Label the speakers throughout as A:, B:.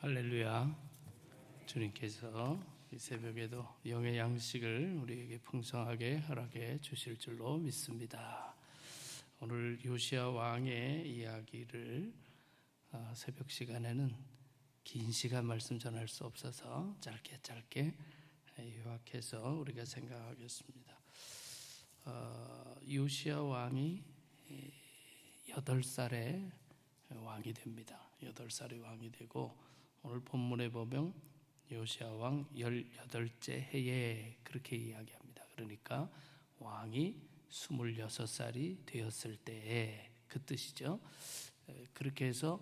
A: 할렐루야. 주님께서 이 새벽에도 영의 양식을 우리에게 풍성하게 허락해 주실 줄로 믿습니다. 오늘 요시야 왕의 이야기를 새벽 시간에는 긴 시간 말씀 전할 수 없어서 짧게 요약해서 우리가 생각하겠습니다. 요시야 왕이 8살에 왕이 됩니다. 8살에 왕이 되고 오늘 본문에 보면 요시야 왕 18째 해에 그렇게 이야기합니다. 그러니까 왕이 26살이 되었을 때에 그 뜻이죠. 그렇게 해서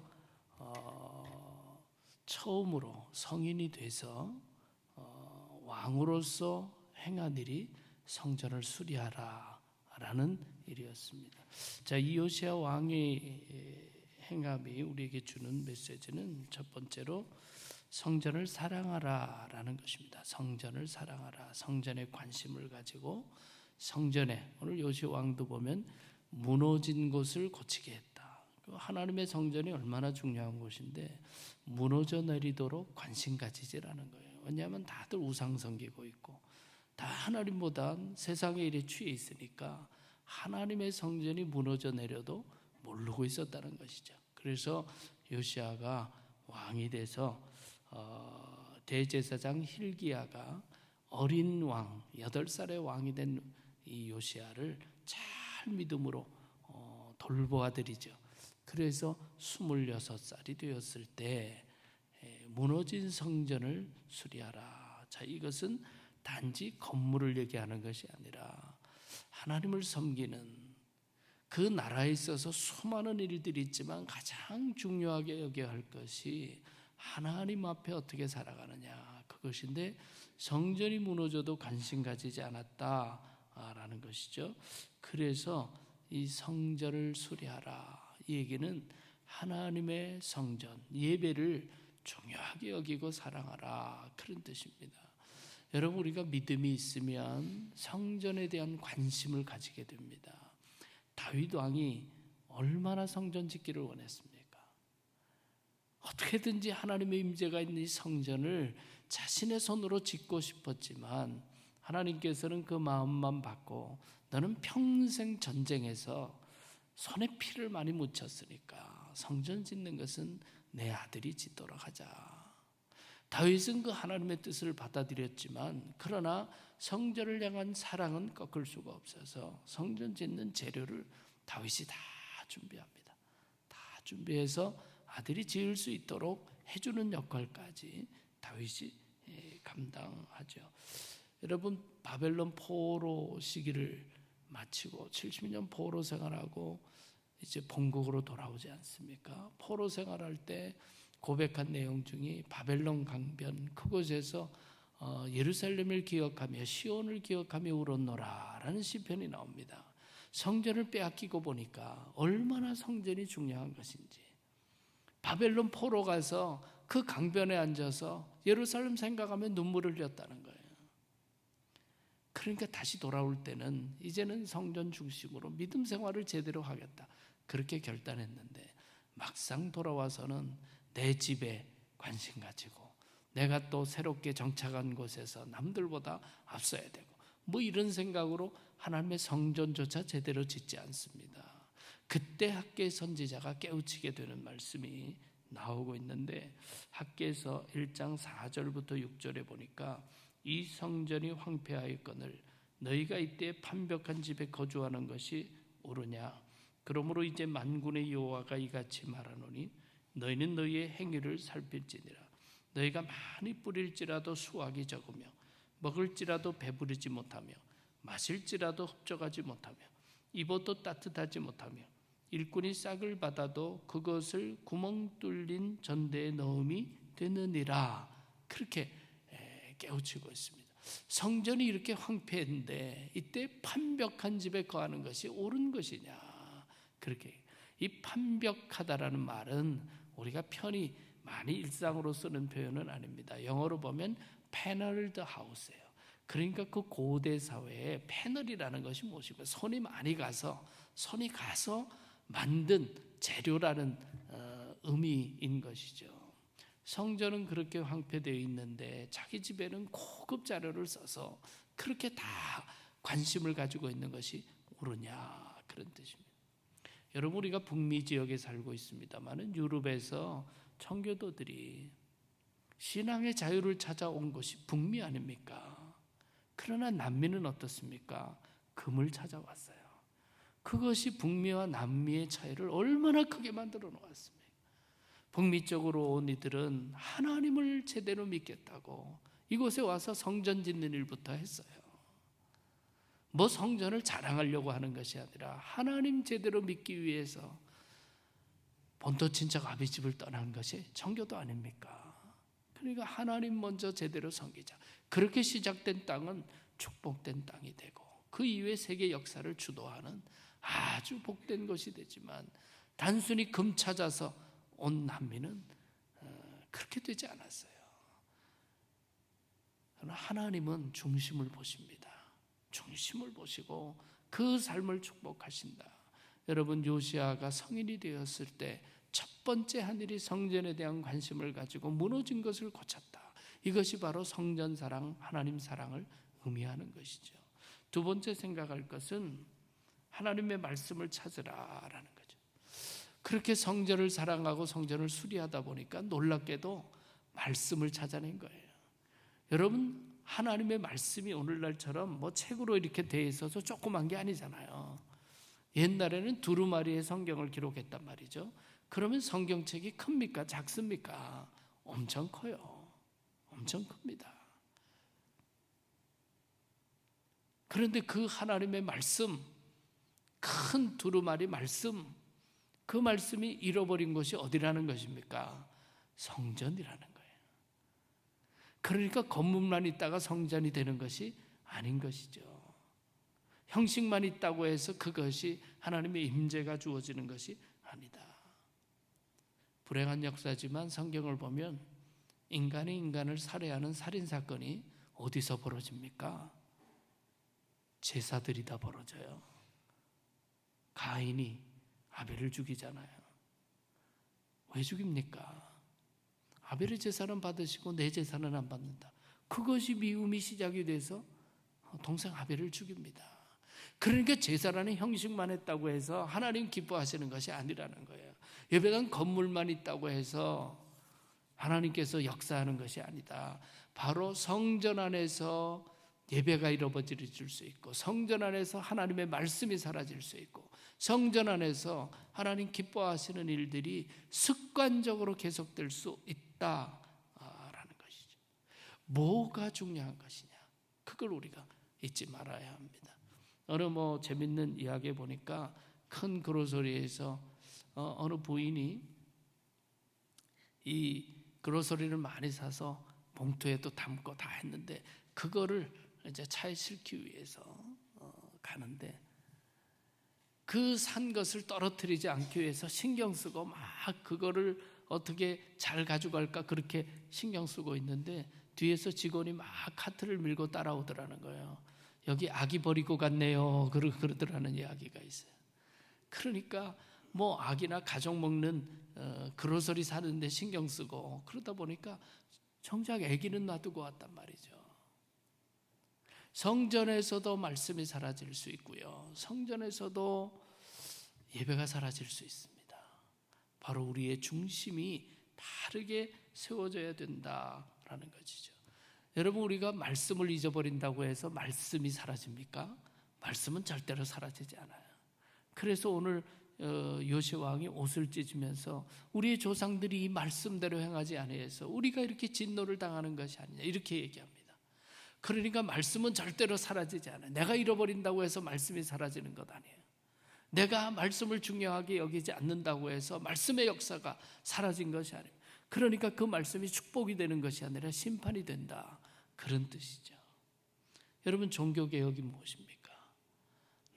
A: 처음으로 성인이 돼서 왕으로서 행한 일이 성전을 수리하라 라는 일이었습니다. 자, 이 요시야 왕의 행함이 우리에게 주는 메시지는 첫 번째로 성전을 사랑하라 라는 것입니다. 성전을 사랑하라. 성전에 관심을 가지고 성전에, 오늘 요시야 왕도 보면 무너진 곳을 고치게 했다. 하나님의 성전이 얼마나 중요한 곳인데 무너져 내리도록 관심 가지지라는 거예요. 왜냐하면 다들 우상 섬기고 있고 다 하나님보다 세상의 일에 취해 있으니까 하나님의 성전이 무너져 내려도 모르고 있었다는 것이죠. 그래서 요시야가 왕이 돼서 대제사장 hil기야가 어린 왕 8살의 왕이 된 이 요시야를 잘 믿음으로 돌보아드리죠. 그래서 26살이 되었을 때 무너진 성전을 수리하라. 자, 이것은 단지 건물을 얘기하는 것이 아니라 하나님을 섬기는 그 나라에 있어서 수많은 일들이 있지만 가장 중요하게 여겨야 할 것이 하나님 앞에 어떻게 살아가느냐, 그것인데 성전이 무너져도 관심 가지지 않았다라는 것이죠. 그래서 이 성전을 수리하라, 이 얘기는 하나님의 성전, 예배를 중요하게 여기고 사랑하라, 그런 뜻입니다. 여러분, 우리가 믿음이 있으면 성전에 대한 관심을 가지게 됩니다. 다윗 왕이 얼마나 성전 짓기를 원했습니까? 어떻게든지 하나님의 임재가 있는 이 성전을 자신의 손으로 짓고 싶었지만 하나님께서는 그 마음만 받고 너는 평생 전쟁에서 손에 피를 많이 묻혔으니까 성전 짓는 것은 내 아들이 짓도록 하자. 다윗은 그 하나님의 뜻을 받아들였지만 그러나 성전을 향한 사랑은 꺾을 수가 없어서 성전 짓는 재료를 다윗이 다 준비합니다. 다 준비해서 아들이 지을 수 있도록 해주는 역할까지 다윗이 감당하죠. 여러분, 바벨론 포로 시기를 마치고 70년 포로 생활하고 이제 본국으로 돌아오지 않습니까? 포로 생활할 때 고백한 내용 중에 바벨론 강변 그곳에서 예루살렘을 기억하며 시온을 기억하며 울었노라 라는 시편이 나옵니다. 성전을 빼앗기고 보니까 얼마나 성전이 중요한 것인지, 바벨론 포로 가서 그 강변에 앉아서 예루살렘 생각하며 눈물을 흘렸다는 거예요. 그러니까 다시 돌아올 때는 이제는 성전 중심으로 믿음 생활을 제대로 하겠다, 그렇게 결단했는데 막상 돌아와서는 내 집에 관심 가지고 내가 또 새롭게 정착한 곳에서 남들보다 앞서야 되고 뭐 이런 생각으로 하나님의 성전조차 제대로 짓지 않습니다. 그때 학개 선지자가 깨우치게 되는 말씀이 나오고 있는데, 학개서 1장 4절부터 6절에 보니까 이 성전이 황폐하였거늘 너희가 이때 판벽한 집에 거주하는 것이 옳으냐. 그러므로 이제 만군의 여호와가 이같이 말하노니 너희는 너희의 행위를 살필지니라. 너희가 많이 뿌릴지라도 수확이 적으며 먹을지라도 배부르지 못하며 마실지라도 흡족하지 못하며 입어도 따뜻하지 못하며 일꾼이 싹을 받아도 그것을 구멍 뚫린 전대에 넣음이 되느니라. 그렇게 깨우치고 있습니다. 성전이 이렇게 황폐했는데 이때 판벽한 집에 거하는 것이 옳은 것이냐. 그렇게 이 판벽하다라는 말은 우리가 편히 많이 일상으로 쓰는 표현은 아닙니다. 영어로 보면 paneled house예요. 그러니까 그 고대 사회에 패널이라는 것이 무엇이고 손이 가서 만든 재료라는 의미인 것이죠. 성전은 그렇게 황폐되어 있는데 자기 집에는 고급 자료를 써서 그렇게 다 관심을 가지고 있는 것이 옳으냐, 그런 뜻입니다. 여러분, 우리가 북미 지역에 살고 있습니다만은 유럽에서 청교도들이 신앙의 자유를 찾아온 것이 북미 아닙니까? 그러나 남미는 어떻습니까? 금을 찾아왔어요. 그것이 북미와 남미의 차이를 얼마나 크게 만들어 놓았습니까? 북미 쪽으로 온 이들은 하나님을 제대로 믿겠다고 이곳에 와서 성전 짓는 일부터 했어요. 뭐 성전을 자랑하려고 하는 것이 아니라 하나님 제대로 믿기 위해서 본토 친척 아비집을 떠난 것이 청교도 아닙니까? 그러니까 하나님 먼저 제대로 섬기자. 그렇게 시작된 땅은 축복된 땅이 되고 그 이후에 세계 역사를 주도하는 아주 복된 것이 되지만, 단순히 금 찾아서 온 남미는 그렇게 되지 않았어요. 하나님은 중심을 보십니다. 중심을 보시고 그 삶을 축복하신다. 여러분, 요시아가 성인이 되었을 때 첫 번째 한 일이 성전에 대한 관심을 가지고 무너진 것을 고쳤다. 이것이 바로 성전 사랑, 하나님 사랑을 의미하는 것이죠. 두 번째 생각할 것은 하나님의 말씀을 찾으라라는 거죠. 그렇게 성전을 사랑하고 성전을 수리하다 보니까 놀랍게도 말씀을 찾아낸 거예요. 여러분, 하나님의 말씀이 오늘날처럼 뭐 책으로 이렇게 돼 있어서 조그만 게 아니잖아요. 옛날에는 두루마리의 성경을 기록했단 말이죠. 그러면 성경책이 큽니까? 작습니까? 엄청 커요. 엄청 큽니다. 그런데 그 하나님의 말씀, 큰 두루마리 말씀, 그 말씀이 잃어버린 곳이 어디라는 것입니까? 성전이라는 거예요. 그러니까 건물만 있다가 성전이 되는 것이 아닌 것이죠. 형식만 있다고 해서 그것이 하나님의 임재가 주어지는 것이 아니다. 불행한 역사지만 성경을 보면 인간이 인간을 살해하는 살인사건이 어디서 벌어집니까? 제사들이다 벌어져요. 가인이 아벨을 죽이잖아요. 왜 죽입니까? 아벨의 제사는 받으시고 내 제사는 안 받는다. 그것이 미움이 시작이 돼서 동생 아벨을 죽입니다. 그러니까 제사라는 형식만 했다고 해서 하나님 기뻐하시는 것이 아니라는 거예요. 예배당 건물만 있다고 해서 하나님께서 역사하는 것이 아니다. 바로 성전 안에서 예배가 잃어버릴 수 있고, 성전 안에서 하나님의 말씀이 사라질 수 있고, 성전 안에서 하나님 기뻐하시는 일들이 습관적으로 계속될 수 있다라는 것이죠. 뭐가 중요한 것이냐, 그걸 우리가 잊지 말아야 합니다. 어느 재밌는 이야기에 보니까 큰 그로서리에서 어느 부인이 이 그로서리를 많이 사서 봉투에 또 담고 다 했는데, 그거를 이제 차에 싣기 위해서 가는데 그 산 것을 떨어뜨리지 않기 위해서 신경 쓰고 막 그거를 어떻게 잘 가져갈까 그렇게 신경 쓰고 있는데, 뒤에서 직원이 막 카트를 밀고 따라오더라는 거예요. 여기 아기 버리고 갔네요. 그러더라는 이야기가 있어요. 그러니까 아기나 가족 먹는 그로서리 사는데 신경 쓰고 그러다 보니까 정작 아기는 놔두고 왔단 말이죠. 성전에서도 말씀이 사라질 수 있고요, 성전에서도 예배가 사라질 수 있습니다. 바로 우리의 중심이 바르게 세워져야 된다라는 것이죠. 여러분, 우리가 말씀을 잊어버린다고 해서 말씀이 사라집니까? 말씀은 절대로 사라지지 않아요. 그래서 오늘 요시아 왕이 옷을 찢으면서 우리의 조상들이 이 말씀대로 행하지 아니해서 우리가 이렇게 진노를 당하는 것이 아니냐, 이렇게 얘기합니다. 그러니까 말씀은 절대로 사라지지 않아요. 내가 잃어버린다고 해서 말씀이 사라지는 것 아니에요. 내가 말씀을 중요하게 여기지 않는다고 해서 말씀의 역사가 사라진 것이 아니에요. 그러니까 그 말씀이 축복이 되는 것이 아니라 심판이 된다, 그런 뜻이죠. 여러분, 종교개혁이 무엇입니까?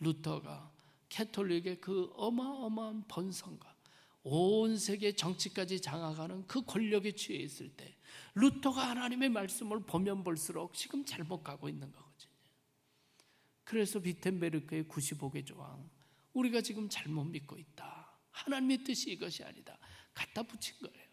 A: 루터가 캐톨릭의 그 어마어마한 번성과 온 세계 정치까지 장악하는 그 권력에 취해 있을 때 루터가 하나님의 말씀을 보면 볼수록 지금 잘못 가고 있는 거거든요. 그래서 비텐베르크의 95개 조항, 우리가 지금 잘못 믿고 있다, 하나님의 뜻이 이것이 아니다, 갖다 붙인 거예요.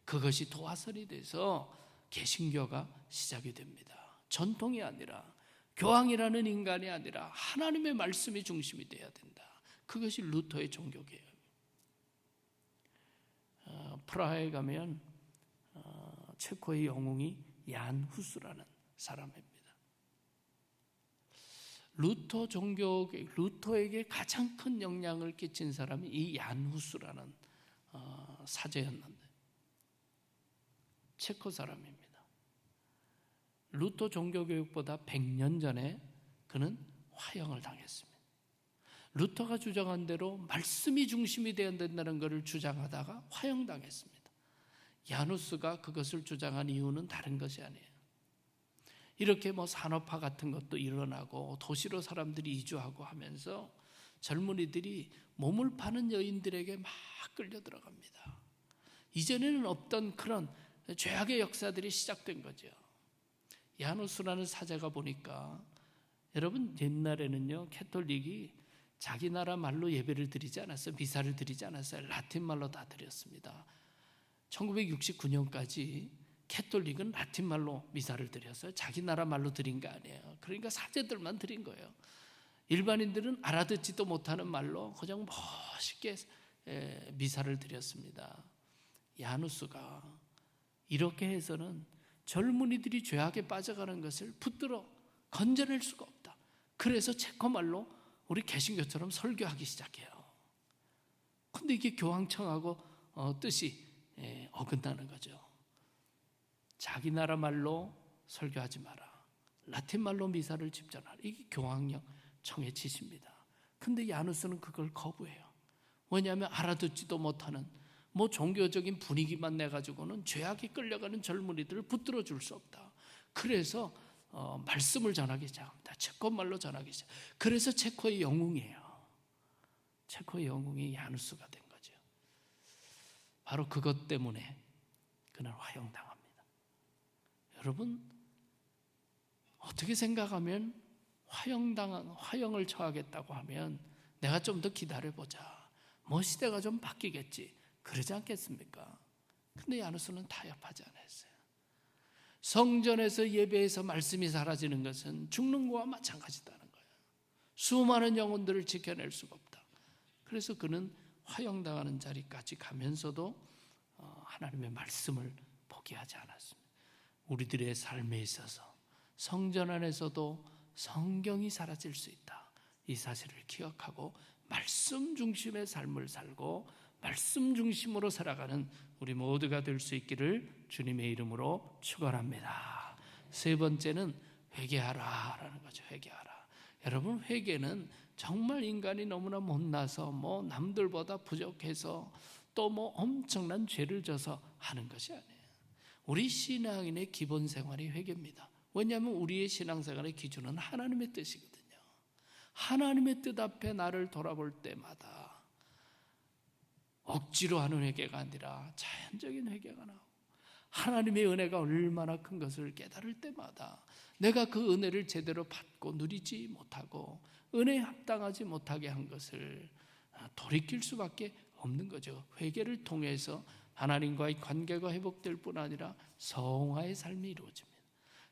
A: 그것이 도화선이 돼서 개신교가 시작이 됩니다. 전통이 아니라, 교황이라는 인간이 아니라 하나님의 말씀이 중심이 되어야 된다. 그것이 루터의 종교개혁. 프라하에 가면 체코의 영웅이 얀 후스라는 사람입니다. 루터 종교개혁, 루터에게 가장 큰 영향을 끼친 사람이 이 얀 후스라는 사제였는데, 체코 사람입니다. 루터 종교교육보다 100년 전에 그는 화형을 당했습니다. 루터가 주장한 대로 말씀이 중심이 되어야 된다는 것을 주장하다가 화형당했습니다. 야누스가 그것을 주장한 이유는 다른 것이 아니에요. 이렇게 산업화 같은 것도 일어나고 도시로 사람들이 이주하고 하면서 젊은이들이 몸을 파는 여인들에게 막 끌려 들어갑니다. 이전에는 없던 그런 죄악의 역사들이 시작된 거죠. 야누스라는 사제가 보니까, 여러분 옛날에는요 캐톨릭이 자기 나라 말로 예배를 드리지 않았어요. 미사를 드리지 않았어요. 라틴 말로 다 드렸습니다. 1969년까지 캐톨릭은 라틴 말로 미사를 드렸어요. 자기 나라 말로 드린 거 아니에요. 그러니까 사제들만 드린 거예요. 일반인들은 알아듣지도 못하는 말로 그냥 멋있게 미사를 드렸습니다. 야누스가 이렇게 해서는 젊은이들이 죄악에 빠져가는 것을 붙들어 건져낼 수가 없다. 그래서 체코말로 우리 개신교처럼 설교하기 시작해요. 근데 이게 교황청하고 뜻이 어긋나는 거죠. 자기 나라 말로 설교하지 마라. 라틴 말로 미사를 집전하라. 이게 교황청의 지시입니다. 근데 야누스는 그걸 거부해요. 왜냐하면 알아듣지도 못하는 종교적인 분위기만 내가지고는 죄악에 끌려가는 젊은이들을 붙들어 줄 수 없다. 그래서 말씀을 전하기 시작합니다. 체코말로 전하기 시작. 그래서 체코의 영웅이에요. 체코의 영웅이 야누스가 된 거죠. 바로 그것 때문에 그는 화형당합니다. 여러분 어떻게 생각하면 화형을 처하겠다고 하면 내가 좀 더 기다려보자. 시대가 좀 바뀌겠지. 그러지 않겠습니까? 근데 야누스는 타협하지 않았어요. 성전에서 예배에서 말씀이 사라지는 것은 죽는 거와 마찬가지다는 거예요. 수많은 영혼들을 지켜낼 수가 없다. 그래서 그는 화형당하는 자리까지 가면서도 하나님의 말씀을 포기하지 않았습니다. 우리들의 삶에 있어서 성전 안에서도 성경이 사라질 수 있다. 이 사실을 기억하고 말씀 중심의 삶을 살고 말씀 중심으로 살아가는 우리 모두가 될 수 있기를 주님의 이름으로 축원합니다. 세 번째는 회개하라라는 거죠. 회개하라. 여러분 회개는 정말 인간이 너무나 못나서 남들보다 부족해서 또 엄청난 죄를 져서 하는 것이 아니에요. 우리 신앙인의 기본 생활이 회개입니다. 왜냐하면 우리의 신앙생활의 기준은 하나님의 뜻이거든요. 하나님의 뜻 앞에 나를 돌아볼 때마다 억지로 하는 회개가 아니라 자연적인 회개가 나오고 하나님의 은혜가 얼마나 큰 것을 깨달을 때마다 내가 그 은혜를 제대로 받고 누리지 못하고 은혜에 합당하지 못하게 한 것을 돌이킬 수밖에 없는 거죠. 회개를 통해서 하나님과의 관계가 회복될 뿐 아니라 성화의 삶이 이루어집니다.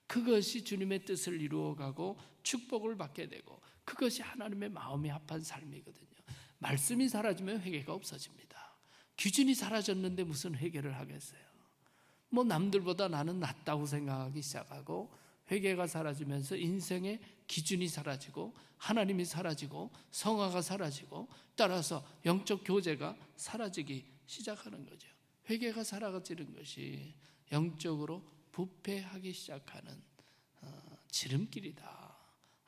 A: 그것이 주님의 뜻을 이루어가고 축복을 받게 되고 그것이 하나님의 마음에 합한 삶이거든요. 말씀이 사라지면 회개가 없어집니다. 기준이 사라졌는데 무슨 회개를 하겠어요? 남들보다 나는 낫다고 생각하기 시작하고 회개가 사라지면서 인생의 기준이 사라지고 하나님이 사라지고 성화가 사라지고 따라서 영적 교제가 사라지기 시작하는 거죠. 회개가 사라지는 것이 영적으로 부패하기 시작하는 지름길이다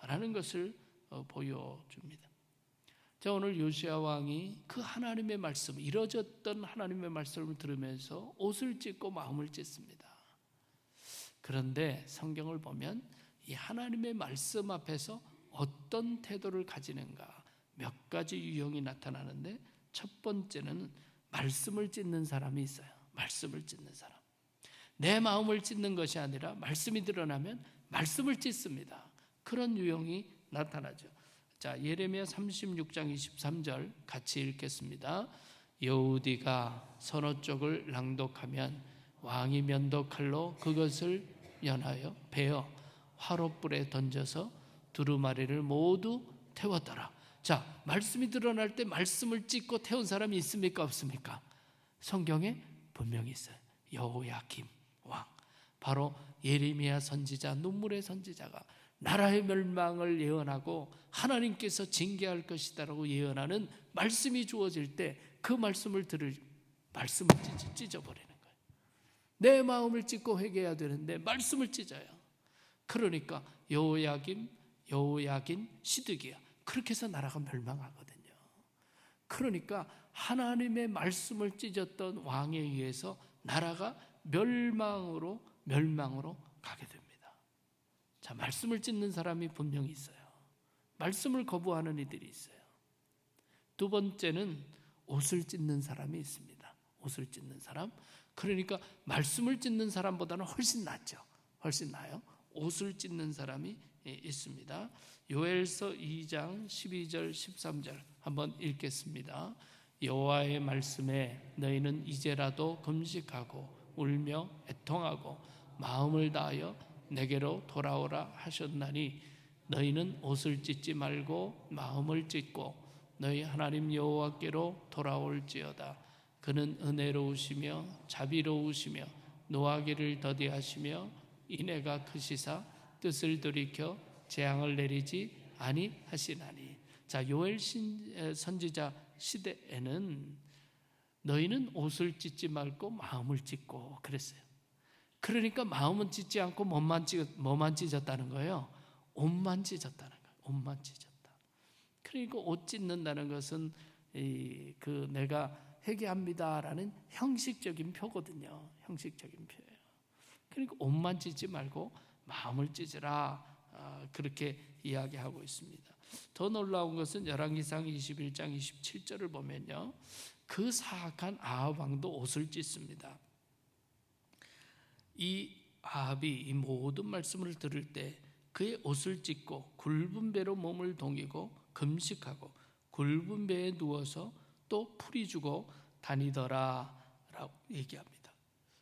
A: 라는 것을 보여줍니다. 자, 오늘 요시야 왕이 그 하나님의 말씀, 이뤄졌던 하나님의 말씀을 들으면서 옷을 찢고 마음을 찢습니다. 그런데 성경을 보면 이 하나님의 말씀 앞에서 어떤 태도를 가지는가 몇 가지 유형이 나타나는데, 첫 번째는 말씀을 찢는 사람이 있어요. 말씀을 찢는 사람. 내 마음을 찢는 것이 아니라 말씀이 드러나면 말씀을 찢습니다. 그런 유형이 나타나죠. 자, 예레미야 36장 23절 같이 읽겠습니다. 여우디가 선어 쪽을 낭독하면 왕이 면도칼로 그것을 연하여 베어 화롯불에 던져서 두루마리를 모두 태웠더라. 자, 말씀이 드러날 때 말씀을 찢고 태운 사람이 있습니까 없습니까? 성경에 분명히 있어요. 여호야김 왕, 바로 예레미야 선지자, 눈물의 선지자가 나라의 멸망을 예언하고 하나님께서 징계할 것이다라고 예언하는 말씀이 주어질 때 그 말씀을 말씀을 찢어버리는 거예요. 내 마음을 찢고 회개해야 되는데 말씀을 찢어요. 그러니까 여호야긴 시드기야, 그렇게 해서 나라가 멸망하거든요. 그러니까 하나님의 말씀을 찢었던 왕에 의해서 나라가 멸망으로 가게 됩니다. 자, 말씀을 찢는 사람이 분명히 있어요. 말씀을 거부하는 이들이 있어요. 두 번째는 옷을 찢는 사람이 있습니다. 옷을 찢는 사람. 그러니까 말씀을 찢는 사람보다는 훨씬 낫죠. 훨씬 나아요. 옷을 찢는 사람이 있습니다. 요엘서 2장 12절 13절 한번 읽겠습니다. 여호와의 말씀에 너희는 이제라도 금식하고 울며 애통하고 마음을 다하여 내게로 돌아오라 하셨나니 너희는 옷을 찢지 말고 마음을 찢고 너희 하나님 여호와께로 돌아올지어다. 그는 은혜로우시며 자비로우시며 노하기를 더디하시며 인애가 크시사 뜻을 돌이켜 재앙을 내리지 아니하시나니. 자, 요엘 선지자 시대에는 너희는 옷을 찢지 말고 마음을 찢고 그랬어요. 그러니까 마음은 찢지 않고 뭐만 찢었다는 거예요? 옷만 찢었다는 거예요. 옷만 찢었다. 그러니까 옷 찢는다는 것은 내가 회개합니다라는 형식적인 표거든요. 형식적인 표예요. 그러니까 옷만 찢지 말고 마음을 찢으라, 그렇게 이야기하고 있습니다. 더 놀라운 것은 열왕기상 21장 27절을 보면요, 그 사악한 아합 왕도 옷을 찢습니다. 이 아합이 이 모든 말씀을 들을 때 그의 옷을 찢고 굵은 배로 몸을 동이고 금식하고 굵은 배에 누워서 또 풀이 주고 다니더라 라고 얘기합니다.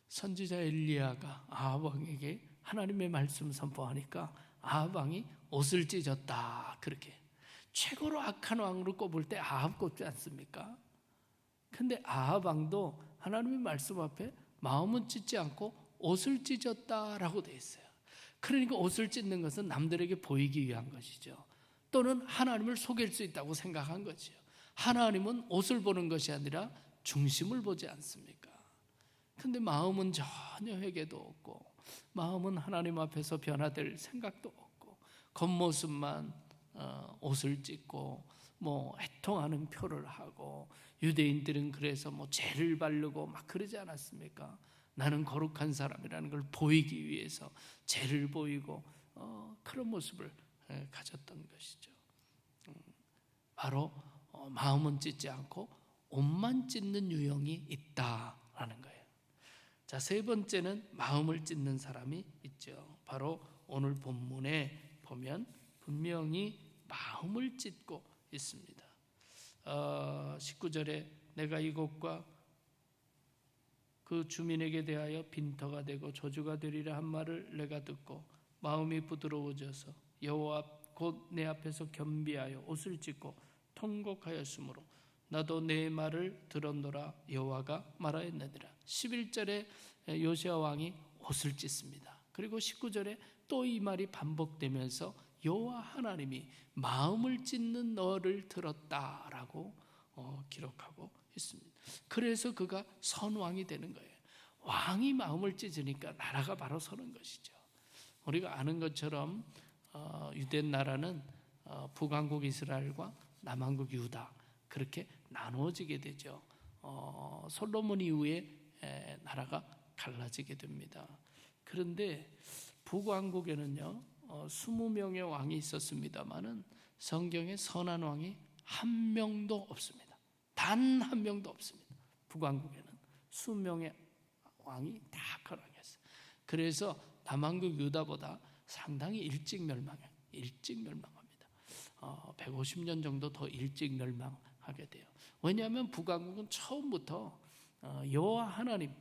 A: 선지자 엘리야가 아합 왕에게 하나님의 말씀 선포하니까 아합 왕이 옷을 찢었다, 그렇게. 최고로 악한 왕으로 꼽을 때 아합 꼽지 않습니까? 근데 아합 왕도 하나님의 말씀 앞에 마음은 찢지 않고 옷을 찢었다라고 되어 있어요. 그러니까 옷을 찢는 것은 남들에게 보이기 위한 것이죠. 또는 하나님을 속일 수 있다고 생각한 거죠. 하나님은 옷을 보는 것이 아니라 중심을 보지 않습니까? 근데 마음은 전혀 회개도 없고, 마음은 하나님 앞에서 변화될 생각도 없고, 겉모습만 옷을 찢고 애통하는 표를 하고, 유대인들은 그래서 죄를 바르고 막 그러지 않았습니까? 나는 거룩한 사람이라는 걸 보이기 위해서 죄를 보이고 그런 모습을 가졌던 것이죠. 바로 마음은 찢지 않고 옷만 찢는 유형이 있다라는 거예요. 자, 세 번째는 마음을 찢는 사람이 있죠. 바로 오늘 본문에 보면 분명히 마음을 찢고 있습니다. 19절에 내가 이곳과 그 주민에게 대하여 빈터가 되고 저주가 되리라 한 말을 내가 듣고 마음이 부드러워져서 여호와 곧 내 앞에서 겸비하여 옷을 찢고 통곡하였으므로 나도 내 말을 들었노라 여호와가 말하였느니라. 11절에 요시야 왕이 옷을 찢습니다. 그리고 19절에 또 이 말이 반복되면서 여호와 하나님이 마음을 찢는 너를 들었다라고 기록하고 있습니다. 그래서 그가 선왕이 되는 거예요. 왕이 마음을 찢으니까 나라가 바로 서는 것이죠. 우리가 아는 것처럼 유대 나라는 북왕국 이스라엘과 남왕국 유다, 그렇게 나누어지게 되죠. 솔로몬 이후에 나라가 갈라지게 됩니다. 그런데 북왕국에는요 20명의 왕이 있었습니다마는 성경에 선한 왕이 한 명도 없습니다. 단 한 명도 없습니다. 북왕국에는 수명의 왕이 다 거랑했어요. 그래서 남왕국 유다보다 상당히 일찍 멸망해요. 일찍 멸망합니다. 150년 정도 더 일찍 멸망하게 돼요. 왜냐하면 북왕국은 처음부터 여호와 하나님,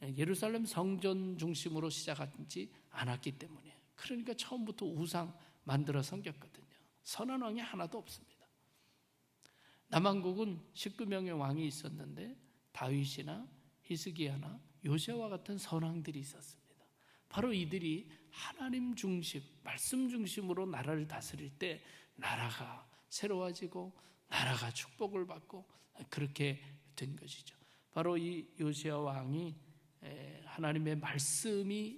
A: 예루살렘 성전 중심으로 시작하지 않았기 때문이에요. 그러니까 처음부터 우상 만들어 섬겼거든요. 선한 왕이 하나도 없습니다. 남왕국은 19명의 왕이 있었는데 다윗이나 히스기야나 요새와 같은 선왕들이 있었습니다. 바로 이들이 하나님 중심, 말씀 중심으로 나라를 다스릴 때 나라가 새로워지고 나라가 축복을 받고 그렇게 된 것이죠. 바로 이 요시야 왕이 하나님의 말씀이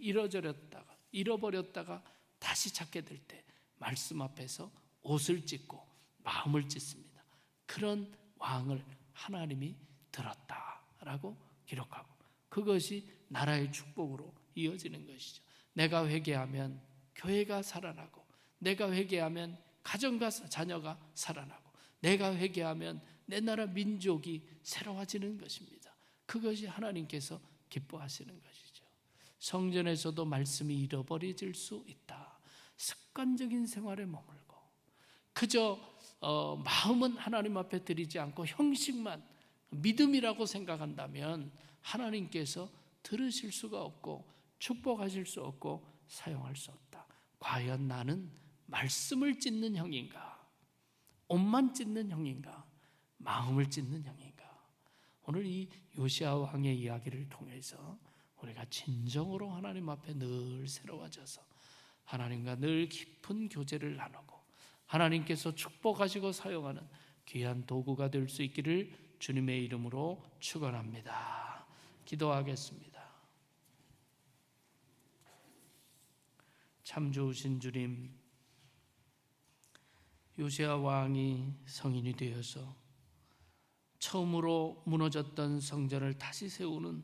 A: 잃어버렸다가 다시 찾게 될 때 말씀 앞에서 옷을 찢고 마음을 찢습니다. 그런 왕을 하나님이 들었다라고 기록하고 그것이 나라의 축복으로 이어지는 것이죠. 내가 회개하면 교회가 살아나고, 내가 회개하면 가정과 자녀가 살아나고, 내가 회개하면 내 나라 민족이 새로워지는 것입니다. 그것이 하나님께서 기뻐하시는 것이죠. 성전에서도 말씀이 잃어버려질 수 있다. 습관적인 생활에 머물고 그저 마음은 하나님 앞에 드리지 않고 형식만 믿음이라고 생각한다면 하나님께서 들으실 수가 없고 축복하실 수 없고 사용할 수 없다. 과연 나는 말씀을 찢는 형인가? 옷만 찢는 형인가? 마음을 찢는 형인가? 오늘 이 요시야 왕의 이야기를 통해서 우리가 진정으로 하나님 앞에 늘 새로워져서 하나님과 늘 깊은 교제를 나누고 하나님께서 축복하시고 사용하는 귀한 도구가 될 수 있기를 주님의 이름으로 축원합니다. 기도하겠습니다. 참 좋으신 주님, 요시야 왕이 성인이 되어서 처음으로 무너졌던 성전을 다시 세우는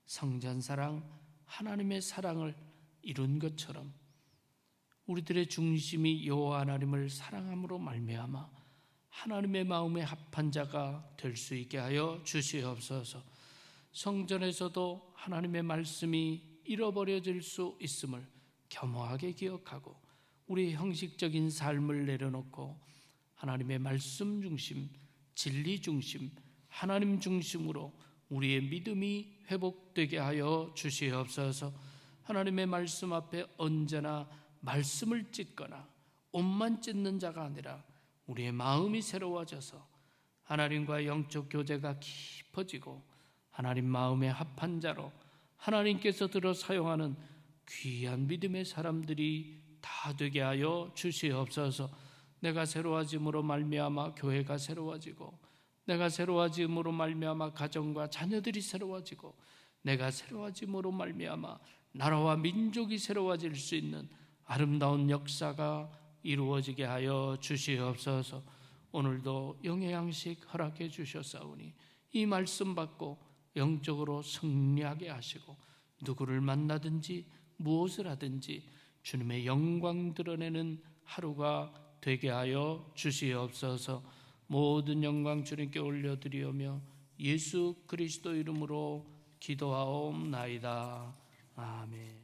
A: 성전사랑, 하나님의 사랑을 이룬 것처럼 우리들의 중심이 여호와 하나님을 사랑함으로 말미암아 하나님의 마음에 합한 자가 될 수 있게 하여 주시옵소서. 성전에서도 하나님의 말씀이 잃어버려질 수 있음을 겸허하게 기억하고 우리의 형식적인 삶을 내려놓고 하나님의 말씀 중심, 진리 중심, 하나님 중심으로 우리의 믿음이 회복되게 하여 주시옵소서. 하나님의 말씀 앞에 언제나 말씀을 찢거나 옷만 찢는 자가 아니라 우리의 마음이 새로워져서 하나님과 영적 교제가 깊어지고 하나님 마음에 합한 자로 하나님께서 들어 사용하는 귀한 믿음의 사람들이 다 되게 하여 주시옵소서. 내가 새로워짐으로 말미암아 교회가 새로워지고, 내가 새로워짐으로 말미암아 가정과 자녀들이 새로워지고, 내가 새로워짐으로 말미암아 나라와 민족이 새로워질 수 있는 아름다운 역사가 이루어지게 하여 주시옵소서. 오늘도 영의 양식 허락해 주셨사오니 이 말씀 받고 영적으로 승리하게 하시고 누구를 만나든지 무엇을 하든지 주님의 영광 드러내는 하루가 되게 하여 주시옵소서. 모든 영광 주님께 올려드리오며 예수 그리스도 이름으로 기도하옵나이다. 아멘.